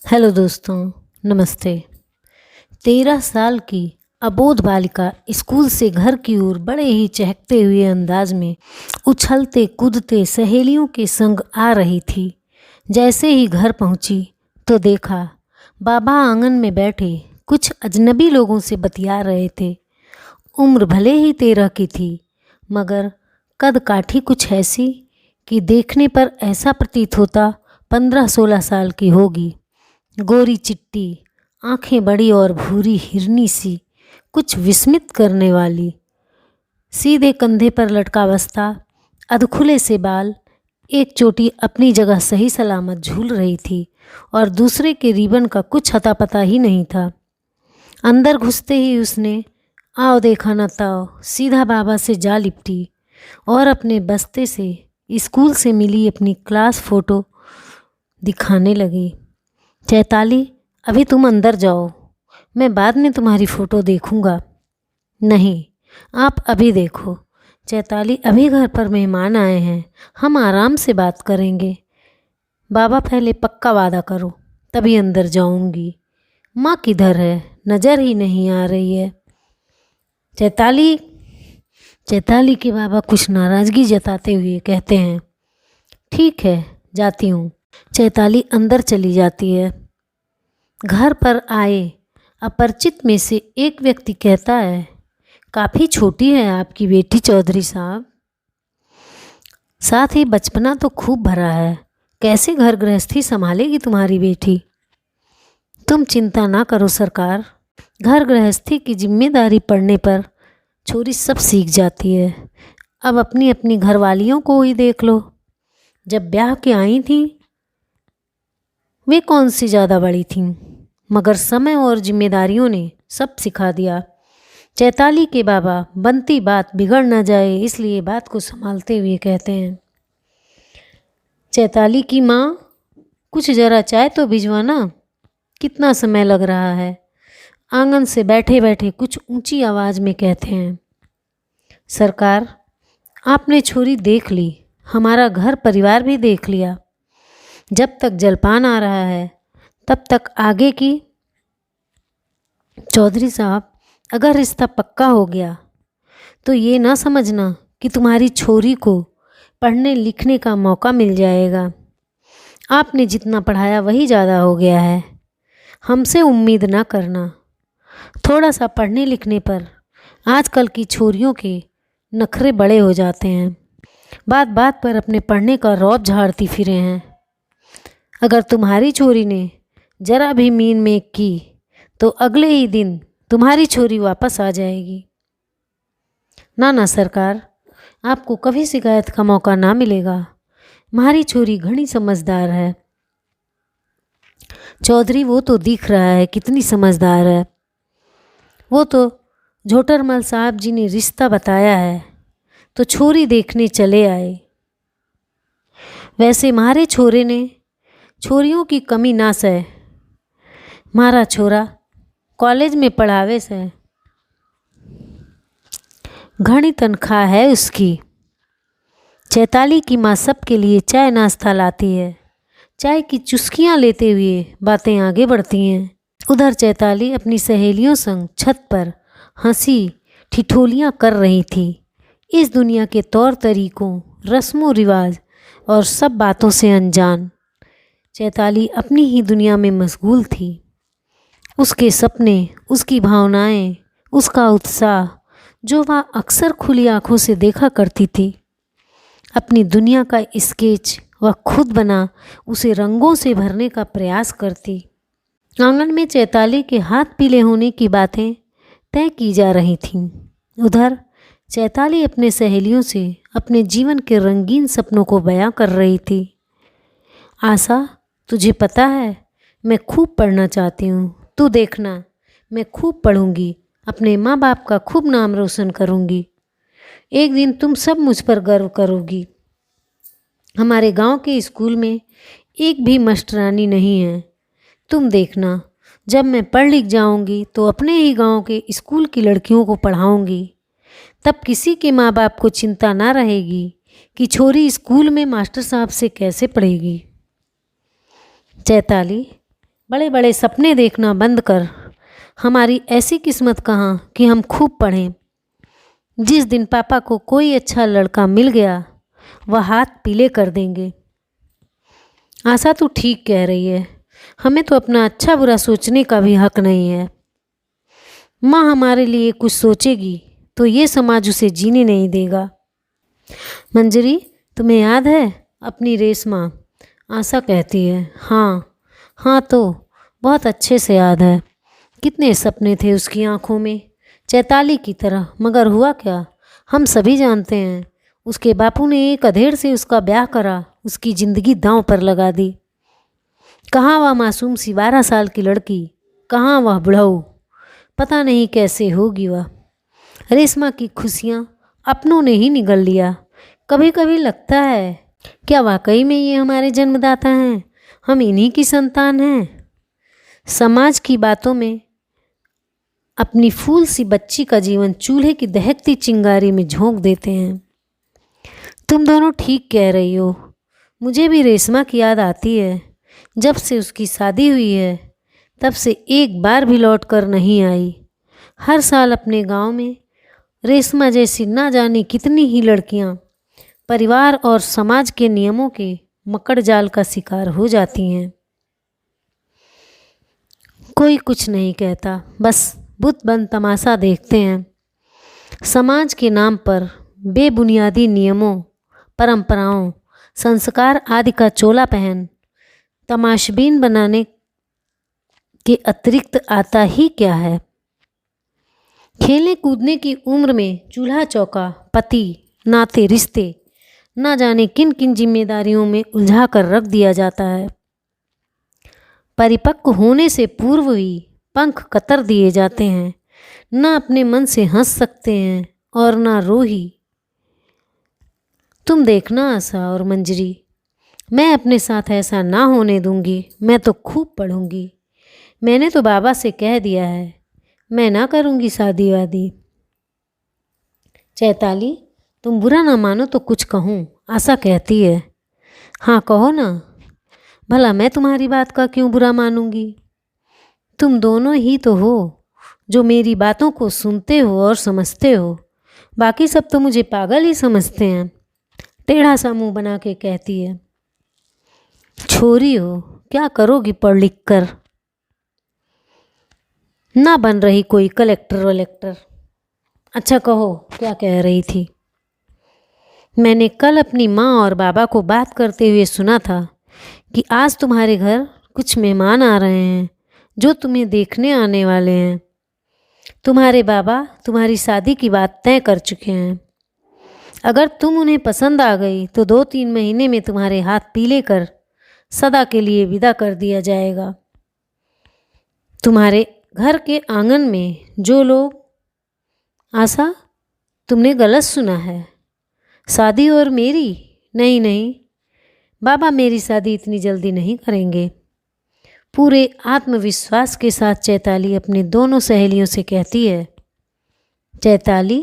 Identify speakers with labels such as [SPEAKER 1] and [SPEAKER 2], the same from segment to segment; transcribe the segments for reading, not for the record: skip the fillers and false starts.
[SPEAKER 1] Hello दोस्तों, नमस्ते। 13 साल की अबोध बालिका स्कूल से घर की ओर बड़े ही चहकते हुए अंदाज में उछलते कूदते सहेलियों के संग आ रही थी। जैसे ही घर पहुंची तो देखा बाबा आंगन में बैठे कुछ अजनबी लोगों से बतिया रहे थे। उम्र भले ही 13 की थी, मगर कद काठी कुछ ऐसी कि देखने पर ऐसा प्रतीत होता 15-16 साल की होगी। गोरी चिट्टी, आंखें बड़ी और भूरी हिरनी सी, कुछ विस्मित करने वाली। सीधे कंधे पर लटका बस्ता, अधखुले से बाल, एक चोटी अपनी जगह सही सलामत झूल रही थी और दूसरे के रिबन का कुछ अता पता ही नहीं था। अंदर घुसते ही उसने आओ देखा न ताओ सीधा बाबा से जा लिपटी और अपने बस्ते से स्कूल से मिली अपनी क्लास फ़ोटो दिखाने लगी। चैताली, अभी तुम अंदर जाओ, मैं बाद में तुम्हारी फ़ोटो देखूंगा। नहीं, आप अभी देखो। चैताली, अभी घर पर मेहमान आए हैं, हम आराम से बात करेंगे। बाबा, पहले पक्का वादा करो, तभी अंदर जाऊंगी। माँ किधर है? नज़र ही नहीं आ रही है। चैताली चैताली के बाबा कुछ नाराज़गी जताते हुए कहते हैं, ठीक है, जाती हूँ। चैताली अंदर चली जाती है। घर पर आए अपरिचित में से एक व्यक्ति कहता है, काफ़ी छोटी है आपकी बेटी चौधरी साहब। साथ ही बचपना तो खूब भरा है, कैसे घर गृहस्थी संभालेगी तुम्हारी बेटी? तुम चिंता ना करो सरकार, घर गृहस्थी की जिम्मेदारी पड़ने पर छोरी सब सीख जाती है। अब अपनी अपनी घरवालियों को ही देख लो। जब ब्याह के आई थी वे कौन सी ज़्यादा बड़ी थीं, मगर समय और जिम्मेदारियों ने सब सिखा दिया। चैताली के बाबा बनती बात बिगड़ न जाए इसलिए बात को संभालते हुए कहते हैं, चैताली की माँ, कुछ ज़रा चाय तो भिजवाना, कितना समय लग रहा है। आंगन से बैठे बैठे कुछ ऊंची आवाज़ में कहते हैं, सरकार, आपने छोरी देख ली, हमारा घर परिवार भी देख लिया। जब तक जलपान आ रहा है तब तक आगे की। चौधरी साहब, अगर रिश्ता पक्का हो गया तो ये ना समझना कि तुम्हारी छोरी को पढ़ने लिखने का मौका मिल जाएगा। आपने जितना पढ़ाया वही ज़्यादा हो गया है, हमसे उम्मीद ना करना। थोड़ा सा पढ़ने लिखने पर आजकल की छोरियों के नखरे बड़े हो जाते हैं, बात बात पर अपने पढ़ने का रौब झाड़ती फिरे हैं। अगर तुम्हारी छोरी ने जरा भी मीन मेक की तो अगले ही दिन तुम्हारी छोरी वापस आ जाएगी। ना ना सरकार, आपको कभी शिकायत का मौका ना मिलेगा। हमारी छोरी घनी समझदार है। चौधरी, वो तो दिख रहा है कितनी समझदार है। वो तो झोटरमल साहब जी ने रिश्ता बताया है तो छोरी देखने चले आए। वैसे मारे छोरे ने छोरियों की कमी ना सहे। मारा छोरा कॉलेज में पढ़ावे से, घनी तनख्वाह है उसकी। चैताली की माँ सबके लिए चाय नाश्ता लाती है। चाय की चुस्कियाँ लेते हुए बातें आगे बढ़ती हैं। उधर चैताली अपनी सहेलियों संग छत पर हंसी ठिठोलियाँ कर रही थी। इस दुनिया के तौर तरीकों, रस्मों रिवाज और सब बातों से अनजान चैताली अपनी ही दुनिया में मशगूल थी। उसके सपने, उसकी भावनाएं, उसका उत्साह जो वह अक्सर खुली आंखों से देखा करती थी, अपनी दुनिया का स्केच वह खुद बना उसे रंगों से भरने का प्रयास करती। आंगन में चैताली के हाथ पीले होने की बातें तय की जा रही थीं। उधर चैताली अपने सहेलियों से अपने जीवन के रंगीन सपनों को बयां कर रही थी। आशा, तुझे पता है मैं खूब पढ़ना चाहती हूँ। तू देखना, मैं खूब पढ़ूंगी, अपने माँ बाप का खूब नाम रोशन करूंगी। एक दिन तुम सब मुझ पर गर्व करोगी। हमारे गांव के स्कूल में एक भी मास्टरानी नहीं है। तुम देखना, जब मैं पढ़ लिख जाऊंगी तो अपने ही गांव के स्कूल की लड़कियों को पढ़ाऊंगी। तब किसी के माँ बाप को चिंता ना रहेगी कि छोरी स्कूल में मास्टर साहब से कैसे पढ़ेगी। चैताली, बड़े बड़े सपने देखना बंद कर। हमारी ऐसी किस्मत कहाँ कि हम खूब पढ़ें। जिस दिन पापा को कोई अच्छा लड़का मिल गया वह हाथ पीले कर देंगे। आशा तू ठीक कह रही है, हमें तो अपना अच्छा बुरा सोचने का भी हक नहीं है। माँ हमारे लिए कुछ सोचेगी तो ये समाज उसे जीने नहीं देगा। मंजरी, तुम्हें याद है अपनी रेशमा? आशा कहती है। हाँ हाँ, तो बहुत अच्छे से याद है। कितने सपने थे उसकी आंखों में, चैताली की तरह। मगर हुआ क्या, हम सभी जानते हैं। उसके बापू ने एक अधेड़ से उसका ब्याह करा, उसकी ज़िंदगी दांव पर लगा दी। कहाँ वह मासूम सी 12 साल की लड़की, कहाँ वह बुढ़ऊ। पता नहीं कैसे होगी वह। रेशमा की खुशियाँ अपनों ने ही निगल लिया। कभी कभी लगता है क्या वाकई में ये हमारे जन्मदाता हैं, हम इन्हीं की संतान हैं। समाज की बातों में अपनी फूल सी बच्ची का जीवन चूल्हे की दहकती चिंगारी में झोंक देते हैं। तुम दोनों ठीक कह रही हो। मुझे भी रेशमा की याद आती है। जब से उसकी शादी हुई है तब से एक बार भी लौट कर नहीं आई। हर साल अपने गांव में रेशमा जैसी ना जाने कितनी ही लड़कियां परिवार और समाज के नियमों के मकड़ जाल का शिकार हो जाती हैं। कोई कुछ नहीं कहता, बस बुत बंद तमाशा देखते हैं। समाज के नाम पर बेबुनियादी नियमों, परंपराओं, संस्कार आदि का चोला पहन तमाशबीन बनाने के अतिरिक्त आता ही क्या है। खेलने कूदने की उम्र में चूल्हा चौका, पति, नाते, रिश्ते, ना जाने किन किन जिम्मेदारियों में उलझा कर रख दिया जाता है। परिपक्व होने से पूर्व ही पंख कतर दिए जाते हैं। ना अपने मन से हंस सकते हैं और ना रो ही। तुम देखना आशा और मंजरी, मैं अपने साथ ऐसा ना होने दूंगी। मैं तो खूब पढ़ूंगी। मैंने तो बाबा से कह दिया है, मैं ना करूंगी शादी वादी। चैताली, तुम बुरा ना मानो तो कुछ कहूँ, आशा कहती है। हाँ कहो ना, भला मैं तुम्हारी बात का क्यों बुरा मानूंगी। तुम दोनों ही तो हो जो मेरी बातों को सुनते हो और समझते हो। बाकी सब तो मुझे पागल ही समझते हैं। टेढ़ा सा मुंह बना के कहती है। छोरी हो, क्या करोगी पढ़ लिख कर? ना बन रही कोई कलेक्टर वलेक्टर। अच्छा कहो, क्या कह रही थी? मैंने कल अपनी माँ और बाबा को बात करते हुए सुना था कि आज तुम्हारे घर कुछ मेहमान आ रहे हैं जो तुम्हें देखने आने वाले हैं। तुम्हारे बाबा तुम्हारी शादी की बात तय कर चुके हैं। अगर तुम उन्हें पसंद आ गई तो 2-3 महीने में तुम्हारे हाथ पीले कर सदा के लिए विदा कर दिया जाएगा। तुम्हारे घर के आंगन में जो लोग। आशा, तुमने गलत सुना है। शादी और मेरी? नहीं नहीं, बाबा मेरी शादी इतनी जल्दी नहीं करेंगे। पूरे आत्मविश्वास के साथ चैताली अपनी दोनों सहेलियों से कहती है। चैताली,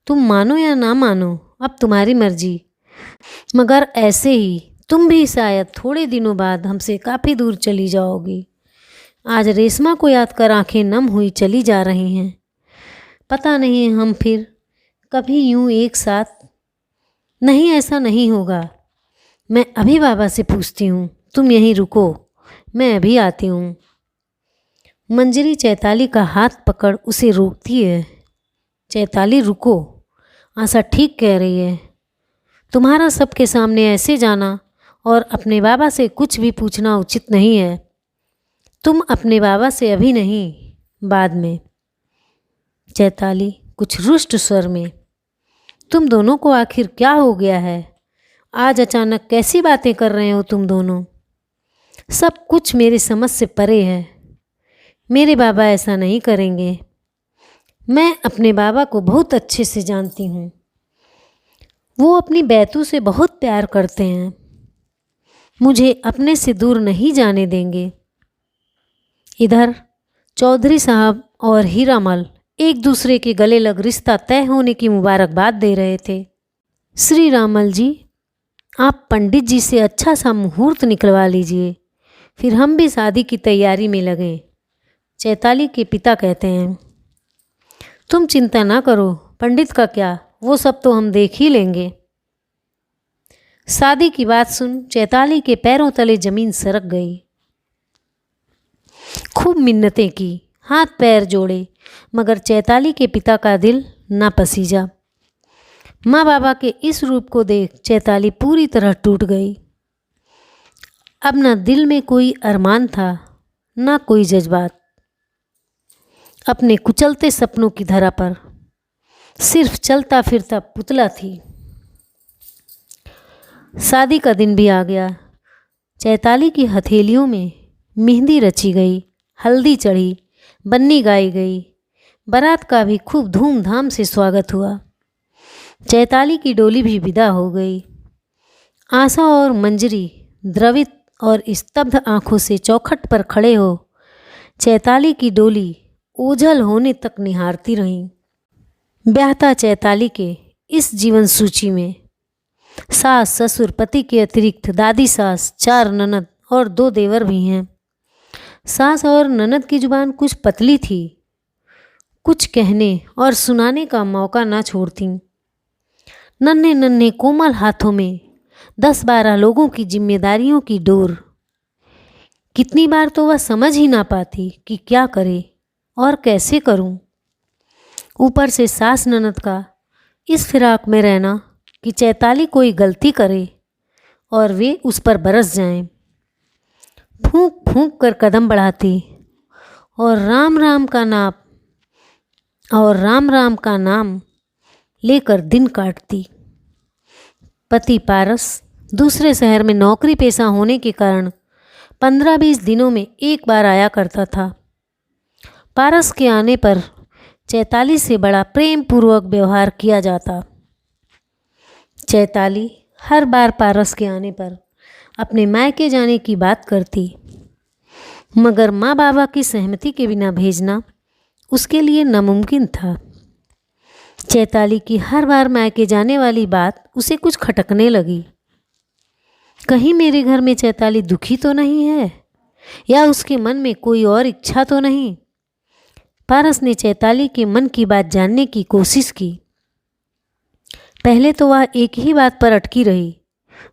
[SPEAKER 1] तुम मानो या ना मानो, अब तुम्हारी मर्जी। मगर ऐसे ही तुम भी शायद थोड़े दिनों बाद हमसे काफ़ी दूर चली जाओगी। आज रेशमा को याद कर आंखें नम हुई चली जा रही हैं। पता नहीं हम फिर कभी यूं एक साथ। नहीं, ऐसा नहीं होगा। मैं अभी बाबा से पूछती हूँ, तुम यहीं रुको, मैं अभी आती हूँ। मंजरी चैताली का हाथ पकड़ उसे रोकती है। चैताली रुको, आशा ठीक कह रही है। तुम्हारा सबके सामने ऐसे जाना और अपने बाबा से कुछ भी पूछना उचित नहीं है। तुम अपने बाबा से अभी नहीं, बाद में। चैताली कुछ रुष्ट स्वर में। तुम दोनों को आखिर क्या हो गया है? आज अचानक कैसी बातें कर रहे हो तुम दोनों? सब कुछ मेरे समझ से परे है। मेरे बाबा ऐसा नहीं करेंगे। मैं अपने बाबा को बहुत अच्छे से जानती हूँ। वो अपनी बैतू से बहुत प्यार करते हैं। मुझे अपने से दूर नहीं जाने देंगे। इधर चौधरी साहब और हीरामल एक दूसरे के गले लग रिश्ता तय होने की मुबारकबाद दे रहे थे। श्री रामल जी, आप पंडित जी से अच्छा सा मुहूर्त निकलवा लीजिए। फिर हम भी शादी की तैयारी में लगे। चैताली के पिता कहते हैं, तुम चिंता ना करो, पंडित का क्या, वो सब तो हम देख ही लेंगे। शादी की बात सुन चैताली के पैरों तले जमीन सरक गई। खूब मिन्नतें की, हाथ पैर जोड़े, मगर चैताली के पिता का दिल ना पसीजा। माँ बाबा के इस रूप को देख चैताली पूरी तरह टूट गई। अब न दिल में कोई अरमान था, ना कोई जज्बात। अपने कुचलते सपनों की धरा पर सिर्फ चलता फिरता पुतला थी। शादी का दिन भी आ गया। चैताली की हथेलियों में मेहंदी रची गई, हल्दी चढ़ी, बन्नी गाई गई। बारात का भी खूब धूमधाम से स्वागत हुआ। चैताली की डोली भी विदा हो गई। आशा और मंजरी द्रवित और स्तब्ध आंखों से चौखट पर खड़े हो चैताली की डोली ओझल होने तक निहारती रहीं। ब्याहता चैताली के इस जीवन सूची में सास ससुर पति के अतिरिक्त दादी सास, 4 ननद और 2 देवर भी हैं। सास और ननद की जुबान कुछ पतली थी, कुछ कहने और सुनाने का मौका ना छोड़ती। नन्हे नन्हे कोमल हाथों में 10-12 लोगों की जिम्मेदारियों की डोर। कितनी बार तो वह समझ ही ना पाती कि क्या करे और कैसे करूं। ऊपर से सास ननद का इस फिराक में रहना कि चैताली कोई गलती करे और वे उस पर बरस जाएं। फूंक फूंक कर कदम बढ़ाती और राम राम का नाम लेकर दिन काटती। पति पारस दूसरे शहर में नौकरी पेशा होने के कारण 15-20 दिनों में एक बार आया करता था। पारस के आने पर चैताली से बड़ा प्रेम पूर्वक व्यवहार किया जाता। चैताली हर बार पारस के आने पर अपने मायके जाने की बात करती, मगर माँ बाबा की सहमति के बिना भेजना उसके लिए नामुमकिन था। चैताली की हर बार मायके जाने वाली बात उसे कुछ खटकने लगी। कहीं मेरे घर में चैताली दुखी तो नहीं है, या उसके मन में कोई और इच्छा तो नहीं। पारस ने चैताली के मन की बात जानने की कोशिश की। पहले तो वह एक ही बात पर अटकी रही,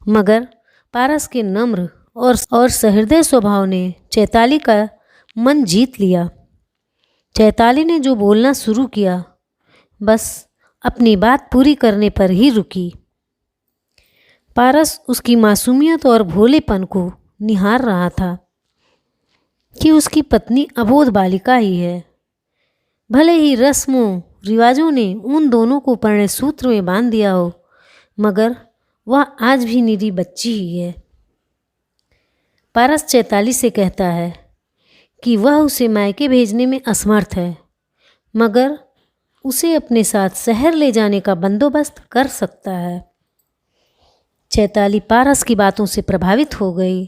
[SPEAKER 1] मगर पारस के नम्र और सहृदय स्वभाव ने चैताली का मन जीत लिया। चैताली ने जो बोलना शुरू किया, बस अपनी बात पूरी करने पर ही रुकी। पारस उसकी मासूमियत और भोलेपन को निहार रहा था कि उसकी पत्नी अबोध बालिका ही है। भले ही रस्मों रिवाजों ने उन दोनों को परिणय सूत्र में बांध दिया हो, मगर वह आज भी निरी बच्ची ही है। पारस चैताली से कहता है कि वह उसे मायके भेजने में असमर्थ है, मगर उसे अपने साथ शहर ले जाने का बंदोबस्त कर सकता है। चैताली पारस की बातों से प्रभावित हो गई।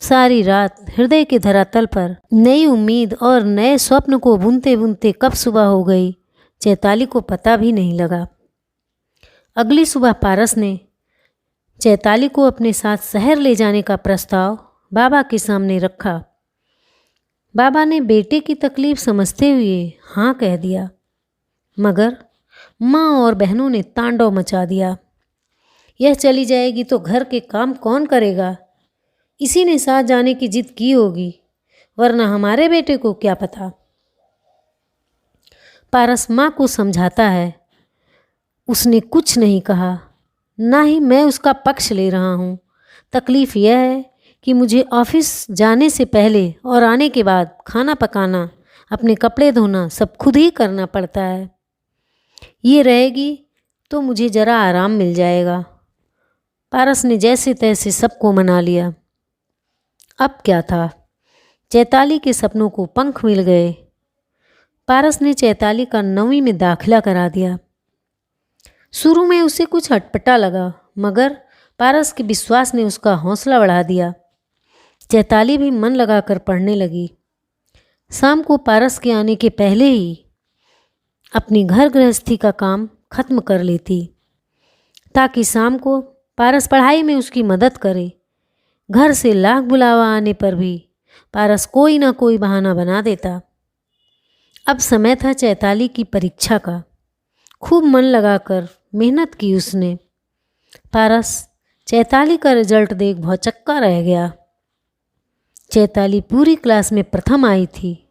[SPEAKER 1] सारी रात हृदय के धरातल पर नई उम्मीद और नए स्वप्न को बुनते बुनते कब सुबह हो गई, चैताली को पता भी नहीं लगा। अगली सुबह पारस ने चैताली को अपने साथ शहर ले जाने का प्रस्ताव बाबा के सामने रखा। बाबा ने बेटे की तकलीफ समझते हुए हाँ कह दिया, मगर माँ और बहनों ने तांडव मचा दिया। यह चली जाएगी तो घर के काम कौन करेगा? इसी ने साथ जाने की जिद की होगी, वरना हमारे बेटे को क्या पता। पारस माँ को समझाता है। उसने कुछ नहीं कहा, ना ही मैं उसका पक्ष ले रहा हूँ। तकलीफ़ यह है कि मुझे ऑफिस जाने से पहले और आने के बाद खाना पकाना, अपने कपड़े धोना सब खुद ही करना पड़ता है। ये रहेगी तो मुझे ज़रा आराम मिल जाएगा। पारस ने जैसे तैसे सबको मना लिया। अब क्या था, चैताली के सपनों को पंख मिल गए। पारस ने चैताली का 9वीं में दाखिला करा दिया। शुरू में उसे कुछ अटपटा लगा, मगर पारस के विश्वास ने उसका हौसला बढ़ा दिया। चैताली भी मन लगाकर पढ़ने लगी। शाम को पारस के आने के पहले ही अपनी घर गृहस्थी का काम खत्म कर लेती, ताकि शाम को पारस पढ़ाई में उसकी मदद करे। घर से लाख बुलावा आने पर भी पारस कोई ना कोई बहाना बना देता। अब समय था चैताली की परीक्षा का। खूब मन लगाकर मेहनत की उसने। पारस चैताली का रिजल्ट देख भौचक्का रह गया। चैताली पूरी क्लास में प्रथम आई थी।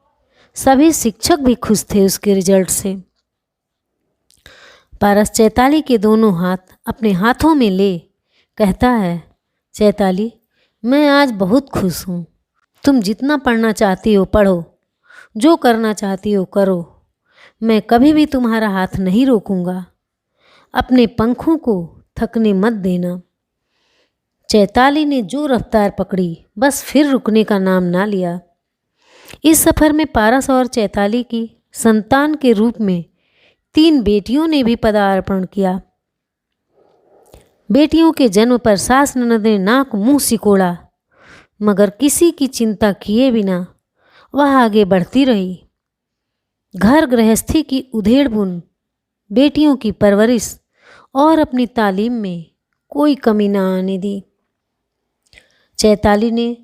[SPEAKER 1] सभी शिक्षक भी खुश थे उसके रिजल्ट से। पारस चैताली के दोनों हाथ अपने हाथों में ले कहता है, चैताली, मैं आज बहुत खुश हूँ। तुम जितना पढ़ना चाहती हो पढ़ो, जो करना चाहती हो करो। मैं कभी भी तुम्हारा हाथ नहीं रोकूंगा। अपने पंखों को थकने मत देना। चैताली ने जो रफ्तार पकड़ी, बस फिर रुकने का नाम ना लिया। इस सफ़र में पारस और चैताली की संतान के रूप में 3 बेटियों ने भी पदार्पण किया। बेटियों के जन्म पर सास ननद ने नाक मुंह सिकोड़ा, मगर किसी की चिंता किए बिना वह आगे बढ़ती रही। घर गृहस्थी की उधेड़-बुन, बेटियों की परवरिश और अपनी तालीम में कोई कमी न आने दी। चैताली ने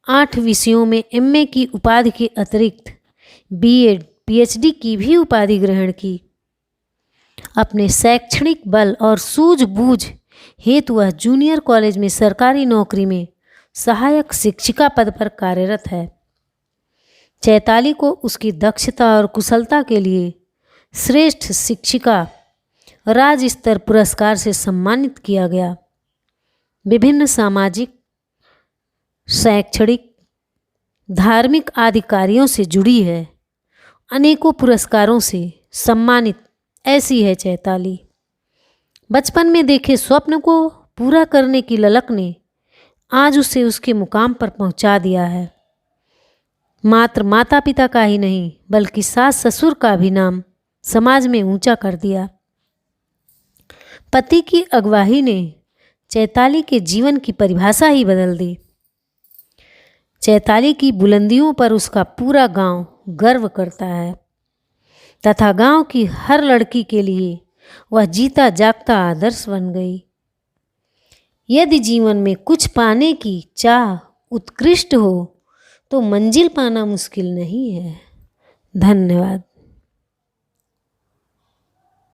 [SPEAKER 1] 8 विषयों में MA की उपाधि के अतिरिक्त BEd, PhD की भी उपाधि ग्रहण की। अपने शैक्षणिक बल और सूझबूझ हेतु वह जूनियर कॉलेज में सरकारी नौकरी में सहायक शिक्षिका पद पर कार्यरत है। चैताली को उसकी दक्षता और कुशलता के लिए श्रेष्ठ शिक्षिका राज्य स्तर पुरस्कार से सम्मानित किया गया। विभिन्न सामाजिक, शैक्षणिक, धार्मिक आदि कार्यों से जुड़ी है। अनेकों पुरस्कारों से सम्मानित ऐसी है चैताली। बचपन में देखे स्वप्न को पूरा करने की ललक ने आज उसे उसके मुकाम पर पहुंचा दिया है। मात्र माता पिता का ही नहीं बल्कि सास ससुर का भी नाम समाज में ऊंचा कर दिया। पति की अगुवाई ने चैताली के जीवन की परिभाषा ही बदल दी। चैताली की बुलंदियों पर उसका पूरा गांव गर्व करता है तथा गांव की हर लड़की के लिए वह जीता जागता आदर्श बन गई। यदि जीवन में कुछ पाने की चाह उत्कृष्ट हो तो मंजिल पाना मुश्किल नहीं है। धन्यवाद।